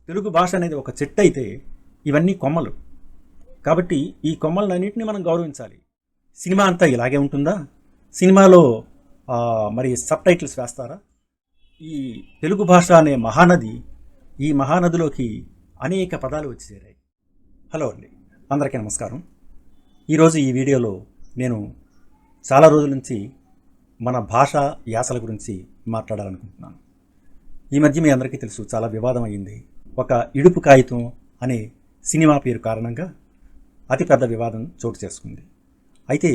తెలుగు భాష అనేది ఒక చెట్టు అయితే ఇవన్నీ కొమ్మలు. కాబట్టి ఈ కొమ్మలన్నింటినీ మనం గౌరవించాలి. సినిమా అంతా ఇలాగే ఉంటుందా? సినిమాలో మరి సబ్ టైటిల్స్ వేస్తారా? ఈ తెలుగు భాష అనే మహానది, ఈ మహానదిలోకి అనేక పదాలు వచ్చి చేరాయి. హలో అండి, అందరికీ నమస్కారం. ఈరోజు ఈ వీడియోలో నేను చాలా రోజుల నుంచి మన భాష యాసల గురించి మాట్లాడాలనుకుంటున్నాను. ఈ మధ్య మీ అందరికీ తెలుసు, చాలా వివాదం అయ్యింది. ఒక ఇడుపు కాగితం అనే సినిమా పేరు కారణంగా అతిపెద్ద వివాదం చోటు చేసుకుంది. అయితే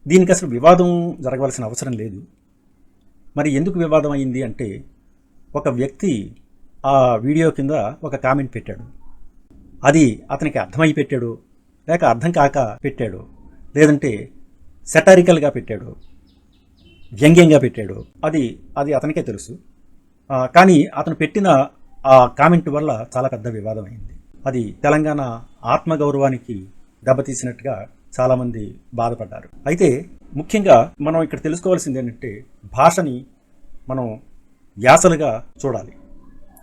దీనికి అసలు వివాదం జరగవలసిన అవసరం లేదు. మరి ఎందుకు వివాదం అయ్యింది అంటే, ఒక వ్యక్తి ఆ వీడియో కింద ఒక కామెంట్ పెట్టాడు. అది అతనికి అర్థమై పెట్టాడు, లేక అర్థం కాక పెట్టాడు, లేదంటే సెటారికల్గా పెట్టాడు, వ్యంగ్యంగా పెట్టాడు, అది అతనికే తెలుసు. కానీ అతను పెట్టిన ఆ కామెంట్ వల్ల చాలా పెద్ద వివాదం అయింది. అది తెలంగాణ ఆత్మగౌరవానికి దెబ్బతీసినట్టుగా చాలామంది బాధపడ్డారు. అయితే ముఖ్యంగా మనం ఇక్కడ తెలుసుకోవాల్సింది ఏంటంటే, భాషని మనం యాసలుగా చూడాలి.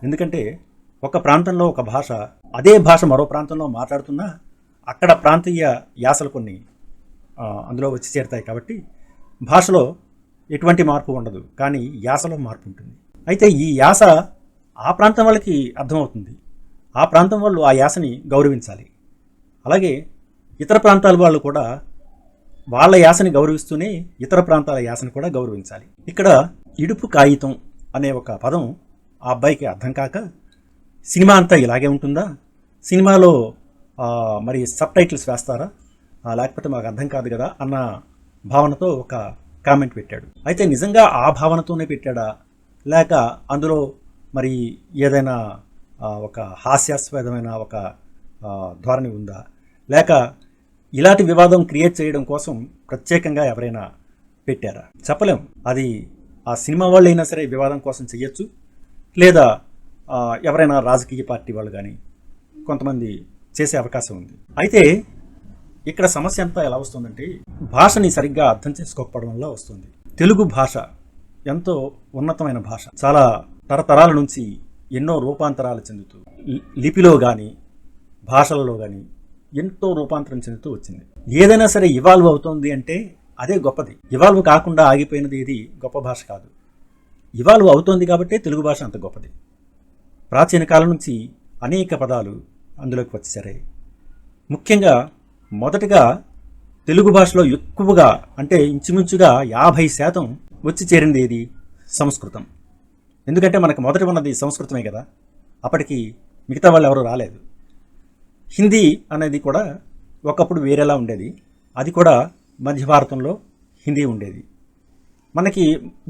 ఎందుకంటే ఒక ప్రాంతంలో ఒక భాష, అదే భాష మరో ప్రాంతంలో మాట్లాడుతున్నా అక్కడ ప్రాంతీయ యాసలు కొన్ని అందులో వచ్చి చేరుతాయి. కాబట్టి భాషలో ఎటువంటి మార్పు ఉండదు, కానీ యాసలో మార్పు ఉంటుంది. అయితే ఈ యాస ఆ ప్రాంతం వాళ్ళకి అర్థమవుతుంది. ఆ ప్రాంతం వాళ్ళు ఆ యాసని గౌరవించాలి. అలాగే ఇతర ప్రాంతాల వాళ్ళు కూడా వాళ్ళ యాసని గౌరవిస్తూనే ఇతర ప్రాంతాల యాసని కూడా గౌరవించాలి. ఇక్కడ ఇడుపు కాగితం అనే ఒక పదం ఆ అబ్బాయికి అర్థం కాక, సినిమా అంతా ఇలాగే ఉంటుందా? సినిమాలో మరి సబ్ టైటిల్స్ వేస్తారా? లేకపోతే మాకు అర్థం కాదు కదా అన్న భావనతో ఒక కామెంట్ పెట్టాడు. అయితే నిజంగా ఆ భావనతోనే పెట్టాడా, లేక అందులో మరి ఏదైనా ఒక హాస్యాస్పదమైన ఒక ధోరణి ఉందా, లేక ఇలాంటి వివాదం క్రియేట్ చేయడం కోసం ప్రత్యేకంగా ఎవరైనా పెట్టారా? చెప్పలేం. అది ఆ సినిమా వాళ్ళు అయినా సరే వివాదం కోసం చెయ్యొచ్చు, లేదా ఎవరైనా రాజకీయ పార్టీ వాళ్ళు కానీ కొంతమంది చేసే అవకాశం ఉంది. అయితే ఇక్కడ సమస్య అంతా ఎలా వస్తుందంటే, భాషని సరిగ్గా అర్థం చేసుకోకపోవడం వల్ల వస్తుంది. తెలుగు భాష ఎంతో ఉన్నతమైన భాష. చాలా తరతరాల నుంచి ఎన్నో రూపాంతరాలు చెందుతూ, లిపిలో కానీ భాషలలో కానీ ఎంతో రూపాంతరం చెందుతూ వచ్చింది. ఏదైనా సరే ఇవాల్వ్ అవుతుంది అంటే అదే గొప్పది. ఇవాల్వ్ కాకుండా ఆగిపోయినది ఏది గొప్ప భాష కాదు. ఇవాల్వ్ అవుతోంది కాబట్టి తెలుగు భాష అంత గొప్పది. ప్రాచీన కాలం నుంచి అనేక పదాలు అందులోకి వచ్చేసాయి. ముఖ్యంగా మొదటగా తెలుగు భాషలో ఎక్కువగా, అంటే ఇంచుమించుగా 50% వచ్చి చేరింది ఏది? సంస్కృతం. ఎందుకంటే మనకు మొదట ఉన్నది సంస్కృతమే కదా. అప్పటికి మిగతా వాళ్ళు ఎవరు రాలేదు. హిందీ అనేది కూడా ఒకప్పుడు వేరేలా ఉండేది. అది కూడా మధ్య భారతంలో హిందీ ఉండేది. మనకి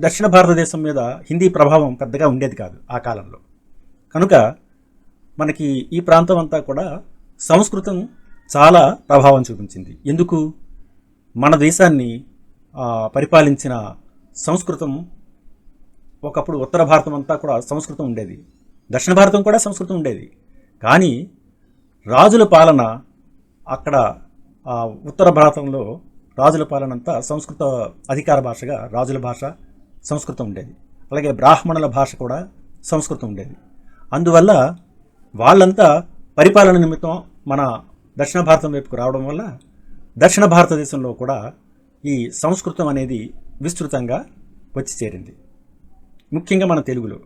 దక్షిణ భారతదేశం మీద హిందీ ప్రభావం పెద్దగా ఉండేది కాదు ఆ కాలంలో. కనుక మనకి ఈ ప్రాంతం అంతా కూడా సంస్కృతం చాలా ప్రభావం చూపించింది. ఎందుకు? మన దేశాన్ని పరిపాలించిన సంస్కృతం. ఒకప్పుడు ఉత్తర భారతం అంతా కూడా సంస్కృతం ఉండేది, దక్షిణ భారతం కూడా సంస్కృతం ఉండేది. కానీ రాజుల పాలన అక్కడ ఉత్తర భారతంలో రాజుల పాలన అంతా సంస్కృత అధికార భాషగా రాజుల భాష సంస్కృతం ఉండేది. అలాగే బ్రాహ్మణుల భాష కూడా సంస్కృతం ఉండేది. అందువల్ల వాళ్ళంతా పరిపాలన నిమిత్తం మన దక్షిణ భారతం వైపుకు రావడం వల్ల దక్షిణ భారతదేశంలో కూడా ఈ సంస్కృతం అనేది విస్తృతంగా వచ్చి చేరింది. ముఖ్యంగా మన తెలుగులో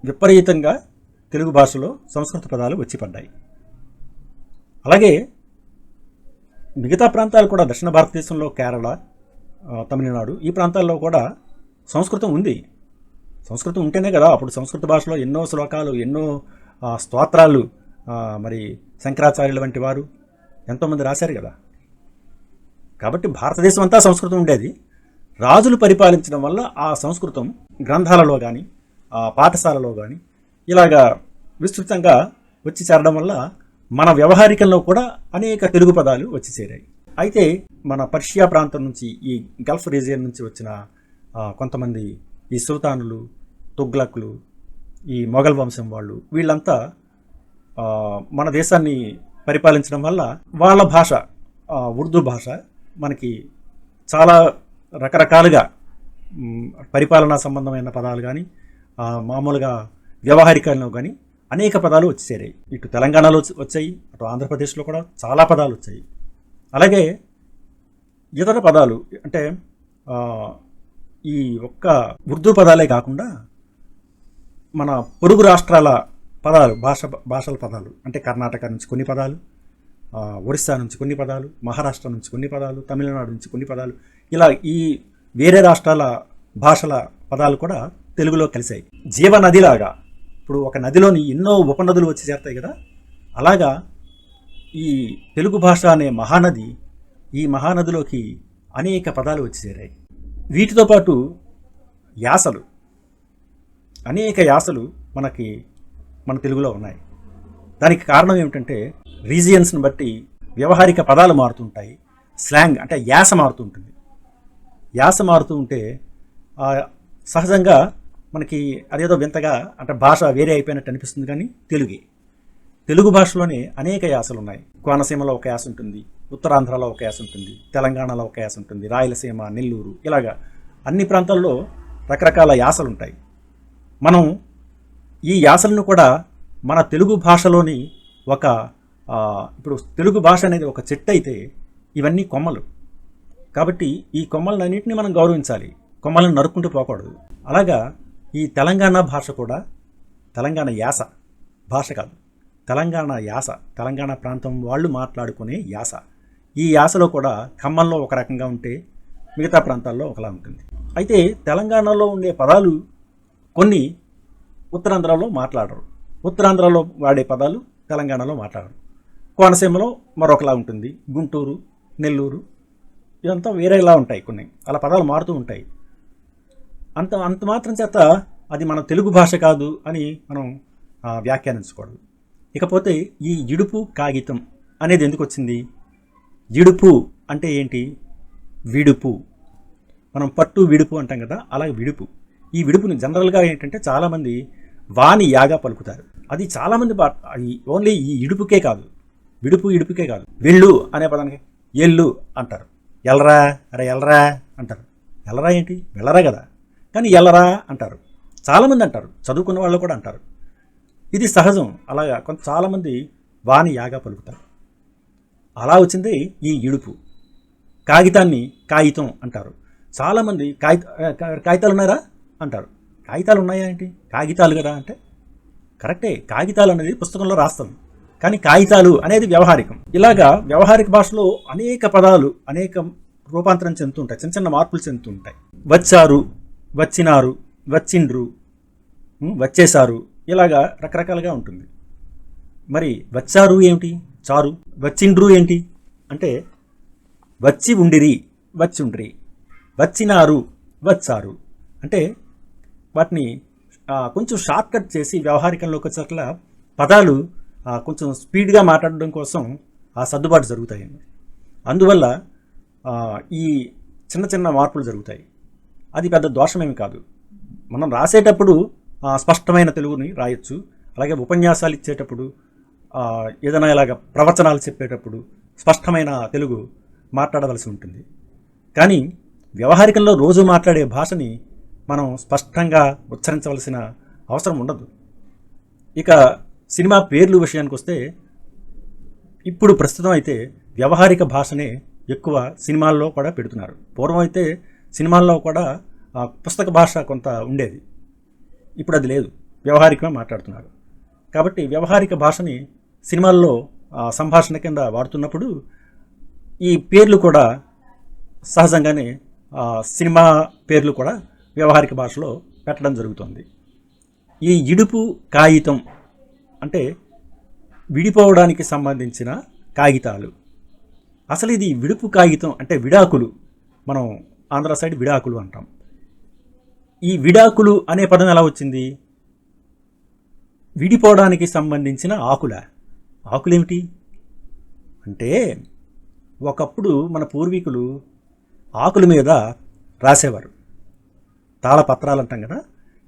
విపరీతంగా తెలుగు భాషలో సంస్కృత పదాలు వచ్చి పడ్డాయి. అలాగే మిగతా ప్రాంతాలు కూడా, దక్షిణ భారతదేశంలో కేరళ, తమిళనాడు, ఈ ప్రాంతాల్లో కూడా సంస్కృతం ఉంది. సంస్కృతం ఉంటేనే కదా అప్పుడు సంస్కృత భాషలో ఎన్నో శ్లోకాలు, ఎన్నో స్తోత్రాలు మరి శంకరాచార్యుల వంటి వారు ఎంతోమంది రాశారు కదా. కాబట్టి భారతదేశం అంతా సంస్కృతం ఉండేది. రాజులు పరిపాలించడం వల్ల ఆ సంస్కృతం గ్రంథాలలో కానీ పాఠశాలలో కానీ ఇలాగా విస్తృతంగా వచ్చి చేరడం వల్ల మన వ్యవహారికంలో కూడా అనేక తెలుగు పదాలు వచ్చి చేరాయి. అయితే మన పర్షియా ప్రాంతం నుంచి, ఈ గల్ఫ్ రీజియన్ నుంచి వచ్చిన కొంతమంది ఈ సుల్తానులు, తుగ్లకులు, ఈ మొఘల్ వంశం వాళ్ళు, వీళ్ళంతా మన దేశాన్ని పరిపాలించడం వల్ల వాళ్ళ భాష, ఉర్దూ భాష మనకి చాలా రకరకాలుగా పరిపాలనా సంబంధమైన పదాలు కానీ మామూలుగా వ్యవహారికంలో కానీ అనేక పదాలు వచ్చి చేరాయి. ఇటు తెలంగాణలో వచ్చాయి, అటు ఆంధ్రప్రదేశ్లో కూడా చాలా పదాలు వచ్చాయి. అలాగే ఇతర పదాలు అంటే ఈ ఒక్క ఉర్దూ పదాలే కాకుండా మన పొరుగు రాష్ట్రాల పదాలు, భాషల పదాలు అంటే కర్ణాటక నుంచి కొన్ని పదాలు, ఒరిస్సా నుంచి కొన్ని పదాలు, మహారాష్ట్ర నుంచి కొన్ని పదాలు, తమిళనాడు నుంచి కొన్ని పదాలు, ఇలా ఈ వేరే రాష్ట్రాల భాషల పదాలు కూడా తెలుగులో కలిశాయి. జీవనదిలాగా ఇప్పుడు ఒక నదిలోని ఎన్నో ఉపనదులు వచ్చి చేరుతాయి కదా, అలాగా ఈ తెలుగు భాష అనే మహానది, ఈ మహానదిలోకి అనేక పదాలు వచ్చి చేరాయి. వీటితో పాటు యాసలు, అనేక యాసలు మన తెలుగులో ఉన్నాయి. దానికి కారణం ఏమిటంటే రీజియన్స్ని బట్టి వ్యవహారిక పదాలు మారుతుంటాయి, స్లాంగ్ అంటే యాస మారుతుంటుంది. యాస మారుతూ ఉంటే సహజంగా మనకి అదేదో వింతగా అంటే భాష వేరే అయిపోయినట్టు అనిపిస్తుంది. కానీ తెలుగు భాషలోనే అనేక యాసలు ఉన్నాయి. కోనసీమలో ఒక యాస ఉంటుంది, ఉత్తరాంధ్రలో ఒక యాస ఉంటుంది, తెలంగాణలో ఒక యాస ఉంటుంది, రాయలసీమ, నెల్లూరు, ఇలాగా అన్ని ప్రాంతాల్లో రకరకాల యాసలు ఉంటాయి. మనం ఈ యాసలను కూడా మన తెలుగు భాషలోని ఇప్పుడు తెలుగు భాష అనేది ఒక చెట్టు అయితే ఇవన్నీ కొమ్మలు. కాబట్టి ఈ కొమ్మలన్నింటినీ మనం గౌరవించాలి, కొమ్మలను నరుక్కుంటూ పోకూడదు. అలాగా ఈ తెలంగాణ భాష కూడా, తెలంగాణ యాస, భాష కాదు, తెలంగాణ యాస, తెలంగాణ ప్రాంతం వాళ్ళు మాట్లాడుకునే యాస. ఈ యాసలో కూడా ఖమ్మంలో ఒక రకంగా ఉంటే మిగతా ప్రాంతాల్లో ఒకలా ఉంటుంది. అయితే తెలంగాణలో ఉండే పదాలు కొన్ని ఉత్తరాంధ్రలో మాట్లాడరు, ఉత్తరాంధ్రలో వాడే పదాలు తెలంగాణలో మాట్లాడరు. కోనసీమలో మరొకలా ఉంటుంది, గుంటూరు, నెల్లూరు ఇదంతా వేరేలా ఉంటాయి. కొన్ని అలా పదాలు మారుతూ ఉంటాయి. అంత మాత్రం చేత అది మన తెలుగు భాష కాదు అని మనం వ్యాఖ్యానించకూడదు. ఇకపోతే ఈ ఇడుపు కాగితం అనేది ఎందుకు వచ్చింది? ఇడుపు అంటే ఏంటి? విడుపు. మనం పట్టు విడుపు అంటాం కదా, అలాగే విడుపు. ఈ విడుపుని జనరల్గా ఏంటంటే చాలామంది వాని యాగా పలుకుతారు. అది చాలామంది ఓన్లీ ఈ ఇడుపుకే కాదు, ఇడుపుకే కాదు. వెళ్ళు అనే పదానికి ఎల్లు అంటారు, ఎల్రా, అరే ఎల్రా అంటారు. ఎల్లరా ఏంటి? వెళ్ళరా కదా, కానీ ఎల్లరా అంటారు. చాలామంది అంటారు, చదువుకున్న వాళ్ళు కూడా అంటారు. ఇది సహజం. అలాగా చాలామంది వాని యాగా పలుకుతారు. అలా వచ్చింది ఈ ఇడుపు. కాగితాన్ని కాగితం అంటారు. చాలామంది కాగితాలు ఉన్నారా అంటారు. కాగితాలు ఉన్నాయా ఏంటి? కాగితాలు కదా అంటే కరెక్టే, కాగితాలు అనేది పుస్తకంలో రాస్తాం, కానీ కాగితాలు అనేది వ్యవహారికం. ఇలాగా వ్యవహారిక భాషలో అనేక పదాలు అనేక రూపాంతరం చెందుతుంటాయి, చిన్న చిన్న మార్పులు చెందుతుంటాయి. వచ్చారు, వచ్చినారు, వచ్చిండ్రు, వచ్చేశారు, ఇలాగా రకరకాలుగా ఉంటుంది. మరి వచ్చారు ఏమిటి? చారు. వచ్చిండ్రు ఏంటి అంటే వచ్చి ఉండిరి, వచ్చిండ్రి. వచ్చినారు, వచ్చారు. అంటే వాటిని కొంచెం షార్ట్ కట్ చేసి వ్యవహారికంలోకి వచ్చేట్ల పదాలు కొంచెం స్పీడ్గా మాట్లాడడం కోసం సర్దుబాటు జరుగుతాయి. అందువల్ల ఈ చిన్న చిన్న మార్పులు జరుగుతాయి. అది పెద్ద దోషమేమి కాదు. మనం రాసేటప్పుడు స్పష్టమైన తెలుగుని రాయొచ్చు. అలాగే ఉపన్యాసాలు ఇచ్చేటప్పుడు, ఏదైనా ఇలాగ ప్రవచనాలు చెప్పేటప్పుడు స్పష్టమైన తెలుగు మాట్లాడవలసి ఉంటుంది. కానీ వ్యవహారికంలో రోజు మాట్లాడే భాషని మనం స్పష్టంగా ఉచ్చరించవలసిన అవసరం ఉండదు. ఇక సినిమా పేర్లు విషయానికి వస్తే, ఇప్పుడు ప్రస్తుతం అయితే వ్యవహారిక భాషనే ఎక్కువ సినిమాల్లో కూడా పెడుతున్నారు. పూర్వం అయితే సినిమాల్లో కూడా పుస్తక భాష కొంత ఉండేది, ఇప్పుడు అది లేదు, వ్యవహారికమే మాట్లాడుతున్నారు. కాబట్టి వ్యవహారిక భాషని సినిమాల్లో సంభాషణ కింద వాడుతున్నప్పుడు ఈ పేర్లు కూడా సహజంగానే సినిమా పేర్లు కూడా వ్యవహారిక భాషలో పెట్టడం జరుగుతుంది. ఈ ఇడుపు కాగితం అంటే విడిపోవడానికి సంబంధించిన కాగితాలు. అసలు ఇది విడుపు కాగితం అంటే విడాకులు, మనం ఆంధ్ర సైడ్ విడాకులు అంటాం. ఈ విడాకులు అనే పదం ఎలా వచ్చింది? విడిపోవడానికి సంబంధించిన ఆకులేమిటి అంటే, ఒకప్పుడు మన పూర్వీకులు ఆకుల మీద రాసేవారు. తాళపత్రాలు అంటాం కదా,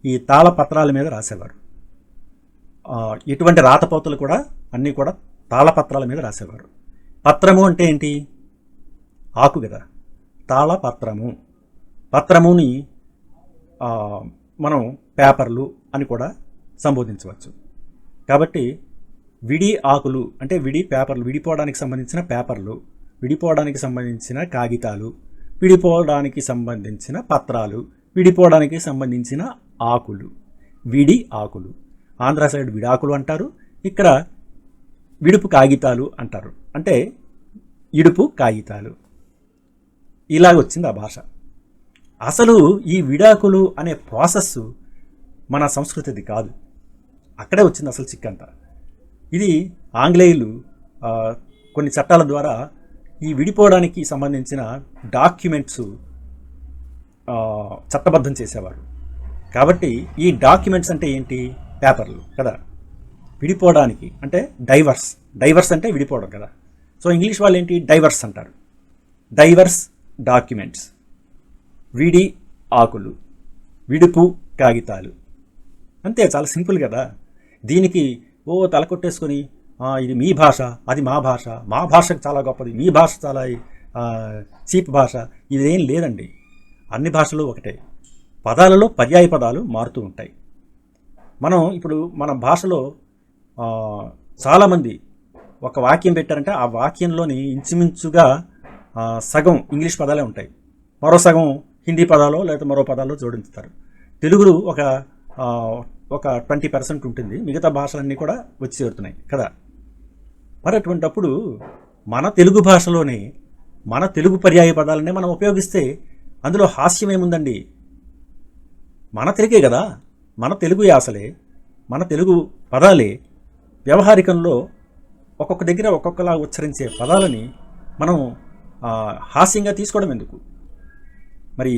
ఈ తాళపత్రాల మీద రాసేవారు. ఎటువంటి రాతపోతలు కూడా అన్నీ కూడా తాళపత్రాల మీద రాసేవారు. పత్రము అంటే ఏంటి? ఆకు కదా, తాళపత్రము. పత్రముని మనం పేపర్లు అని కూడా సంబోధించవచ్చు. కాబట్టి విడి ఆకులు అంటే విడి పేపర్లు, విడిపోవడానికి సంబంధించిన పేపర్లు, విడిపోవడానికి సంబంధించిన కాగితాలు, విడిపోవడానికి సంబంధించిన పత్రాలు, విడిపోవడానికి సంబంధించిన ఆకులు, విడి ఆకులు. ఆంధ్ర సైడ్ విడాకులు అంటారు, ఇక్కడ విడుపు కాగితాలు అంటారు. అంటే ఇడుపు కాగితాలు. ఇలాగొచ్చింది ఆ భాష. అసలు ఈ విడాకులు అనే ప్రాసెస్ మన సంస్కృతిది కాదు. అక్కడే వచ్చింది అసలు చిక్కంతా. ఇది ఆంగ్లేయులు కొన్ని చట్టాల ద్వారా ఈ విడిపోవడానికి సంబంధించిన డాక్యుమెంట్స్ చట్టబద్ధం చేసేవారు. కాబట్టి ఈ డాక్యుమెంట్స్ అంటే ఏంటి? పేపర్లు కదా. విడిపోవడానికి అంటే డైవర్స్ అంటే విడిపోవడం కదా. సో ఇంగ్లీష్ వాళ్ళు ఏంటి? డైవర్స్ అంటారు. డైవర్స్ డాక్యుమెంట్స్, విడి ఆకులు, విడుపు కాగితాలు. అంతే, చాలా సింపుల్ కదా. దీనికి తలకొట్టేసుకొని ఇది మీ భాష, అది మా భాష, మా భాషకు చాలా గొప్పది, మీ భాష చాలా చీప్ భాష, ఇదేం లేదండి. అన్ని భాషలు ఒకటే. పదాలలో పర్యాయ పదాలు మారుతూ ఉంటాయి. మనం ఇప్పుడు మన భాషలో చాలామంది ఒక వాక్యం పెట్టారంటే ఆ వాక్యంలోని ఇంచుమించుగా సగం ఇంగ్లీష్ పదాలే ఉంటాయి, మరో సగం హిందీ పదాలు లేదా మరో పదాల్లో జోడించుతారు. తెలుగులో ఒక 20% ఉంటుంది, మిగతా భాషలన్నీ కూడా వచ్చి చేరుతున్నాయి కదా. మరి అటువంటప్పుడు మన తెలుగు భాషలోనే మన తెలుగు పర్యాయ పదాలనే మనం ఉపయోగిస్తే అందులో హాస్యం ఏముందండి? మన తెలుగే కదా, మన తెలుగు యాసలే, మన తెలుగు పదాలే వ్యవహారికంలో ఒక్కొక్క దగ్గర ఒక్కొక్కలా ఉచ్చరించే పదాలని మనం హాస్యంగా తీసుకోవడం ఎందుకు? మరి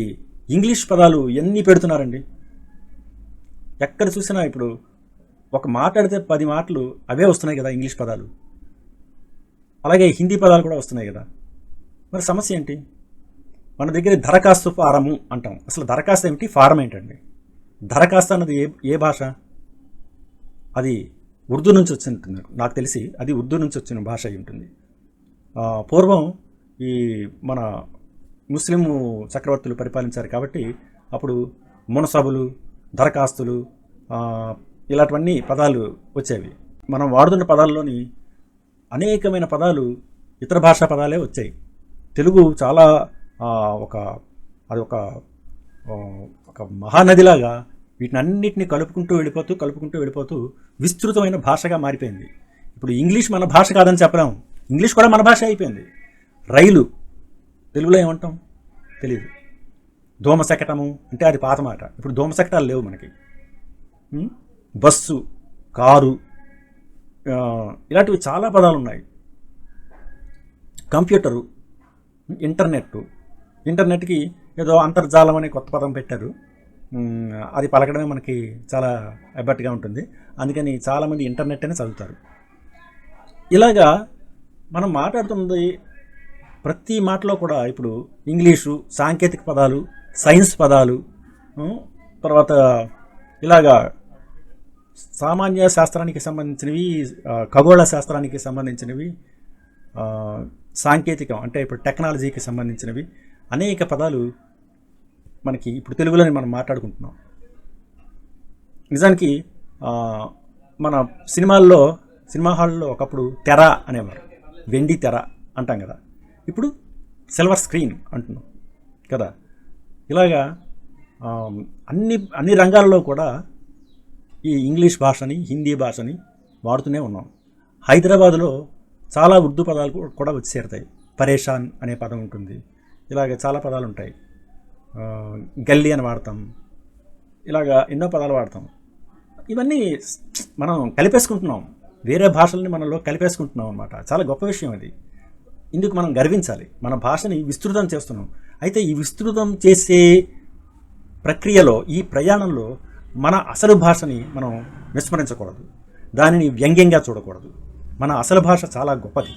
ఇంగ్లీష్ పదాలు ఎన్ని పెడుతున్నారండి? ఎక్కడ చూసినా ఇప్పుడు ఒక మాట్లాడితే 10 మాటలు అవే వస్తున్నాయి కదా ఇంగ్లీష్ పదాలు. అలాగే హిందీ పదాలు కూడా వస్తున్నాయి కదా. మరి సమస్య ఏంటి? మన దగ్గర దరఖాస్తు ఫారము అంటాం. అసలు దరఖాస్తు ఏమిటి, ఫారం ఏంటండి? దరఖాస్తు అన్నది ఏ భాష? అది ఉర్దూ నుంచి వచ్చి ఉంటుంది, నాకు తెలిసి అది ఉర్దూ నుంచి వచ్చిన భాష అయి ఉంటుంది. పూర్వం ఈ మన ముస్లిం చక్రవర్తులు పరిపాలించారు కాబట్టి అప్పుడు మునసబులు, దరఖాస్తులు, ఇలాంటివన్నీ పదాలు వచ్చేవి. మనం వాడుతున్న పదాల్లోని అనేకమైన పదాలు ఇతర భాషా పదాలే వచ్చాయి. తెలుగు చాలా అది ఒక మహానదిలాగా వీటినన్నిటిని కలుపుకుంటూ వెళ్ళిపోతూ విస్తృతమైన భాషగా మారిపోయింది. ఇప్పుడు ఇంగ్లీష్ మన భాష కాదని చెప్పలేము, ఇంగ్లీష్ కూడా మన భాష అయిపోయింది. రైలు తెలుగులో ఏమంటాం తెలియదు. దోమశకటము అంటే అది పాత మాట, ఇప్పుడు దోమశకటాలు లేవు మనకి. బస్సు, కారు, ఇలాంటివి చాలా పదాలు ఉన్నాయి. కంప్యూటరు, ఇంటర్నెట్కి ఏదో అంతర్జాలం అనే కొత్త పదం పెట్టారు. అది పలకడమే మనకి చాలా ఎబ్బట్టుగా ఉంటుంది, అందుకని చాలామంది ఇంటర్నెట్ అని చదువుతారు. ఇలాగా మనం మాట్లాడుతున్నది ప్రతి మాటలో కూడా ఇప్పుడు ఇంగ్లీషు, సాంకేతిక పదాలు, సైన్స్ పదాలు, తర్వాత ఇలాగా సామాన్య శాస్త్రానికి సంబంధించినవి, ఖగోళ శాస్త్రానికి సంబంధించినవి, సాంకేతికం అంటే ఇప్పుడు టెక్నాలజీకి సంబంధించినవి అనేక పదాలు మనకి ఇప్పుడు తెలుగులోనే మనం మాట్లాడుకుంటున్నాం. నిజానికి మన సినిమా హాల్లో ఒకప్పుడు తెర అనేవారు, వెండి తెర అంటాం కదా, ఇప్పుడు సిల్వర్ స్క్రీన్ అంటున్నాం కదా. ఇలాగా అన్ని రంగాల్లో కూడా ఈ ఇంగ్లీష్ భాషని, హిందీ భాషని వాడుతూనే ఉన్నాం. హైదరాబాదులో చాలా ఉర్దూ పదాలు కూడా వచ్చి చేరుతాయి. పరేషాన్ అనే పదం ఉంటుంది, ఇలాగ చాలా పదాలు ఉంటాయి. గల్లీ అని వాడతాం, ఇలాగా ఎన్నో పదాలు వాడతాం. ఇవన్నీ మనం కలిపేసుకుంటున్నాం, వేరే భాషల్ని మనలో కలిపేసుకుంటున్నాం అన్నమాట. చాలా గొప్ప విషయం అది. ఇందుకు మనం గర్వించాలి. మన భాషని విస్తృతం చేస్తున్నాం. అయితే ఈ విస్తృతం చేసే ప్రక్రియలో, ఈ ప్రయాణంలో మన అసలు భాషని మనం విస్మరించకూడదు, దానిని వ్యంగ్యంగా చూడకూడదు. మన అసలు భాష చాలా గొప్పది.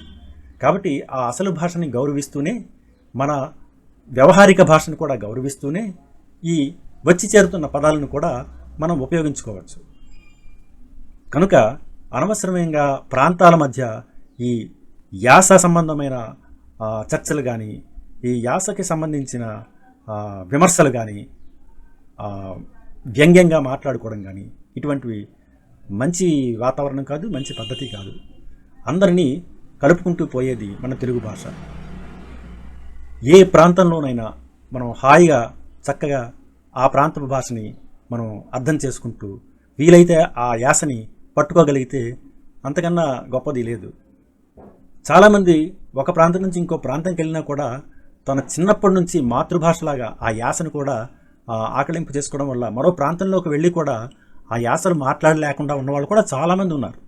కాబట్టి ఆ అసలు భాషని గౌరవిస్తూనే, మన వ్యవహారిక భాషను కూడా గౌరవిస్తూనే ఈ వచ్చి చేరుతున్న పదాలను కూడా మనం ఉపయోగించుకోవచ్చు. కనుక అనవసరమైన ప్రాంతాల మధ్య ఈ యాస సంబంధమైన చర్చలు కానీ, ఈ యాసకి సంబంధించిన విమర్శలు కానీ, వ్యంగ్యంగా మాట్లాడుకోవడం కానీ, ఇటువంటివి మంచి వాతావరణం కాదు, మంచి పద్ధతి కాదు. అందరినీ కలుపుకుంటూ పోయేది మన తెలుగు భాష. ఏ ప్రాంతంలోనైనా మనం హాయిగా చక్కగా ఆ ప్రాంతపు భాషని మనం అర్థం చేసుకుంటూ వీలైతే ఆ యాసని పట్టుకోగలిగితే అంతకన్నా గొప్పది లేదు. చాలామంది ఒక ప్రాంతం నుంచి ఇంకో ప్రాంతంకి వెళ్ళినా కూడా తన చిన్నప్పటి నుంచి మాతృభాషలాగా ఆ యాసను కూడా ఆకలింపు చేసుకోవడం వల్ల మరో ప్రాంతంలోకి వెళ్ళి కూడా ఆ యాసలు మాట్లాడలేకుండా ఉన్నవాళ్ళు కూడా చాలామంది ఉన్నారు.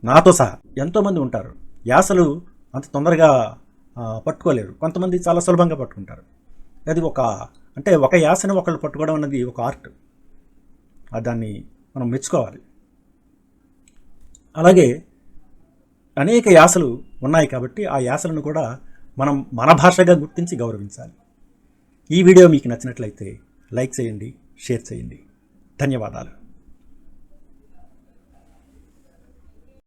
నాతో సహా ఎంతోమంది ఉంటారు. యాసలు అంత తొందరగా పట్టుకోలేరు. కొంతమంది చాలా సులభంగా పట్టుకుంటారు. అది ఒక యాసను ఒకళ్ళు పట్టుకోవడం అన్నది ఒక ఆర్ట్. దాన్ని మనం మెచ్చుకోవాలి. అలాగే అనేక యాసలు ఉన్నాయి కాబట్టి ఆ యాసలను కూడా మనం మన భాషగా గుర్తించి గౌరవించాలి. ఈ వీడియో మీకు నచ్చినట్లయితే లైక్ చేయండి, షేర్ చేయండి. ధన్యవాదాలు.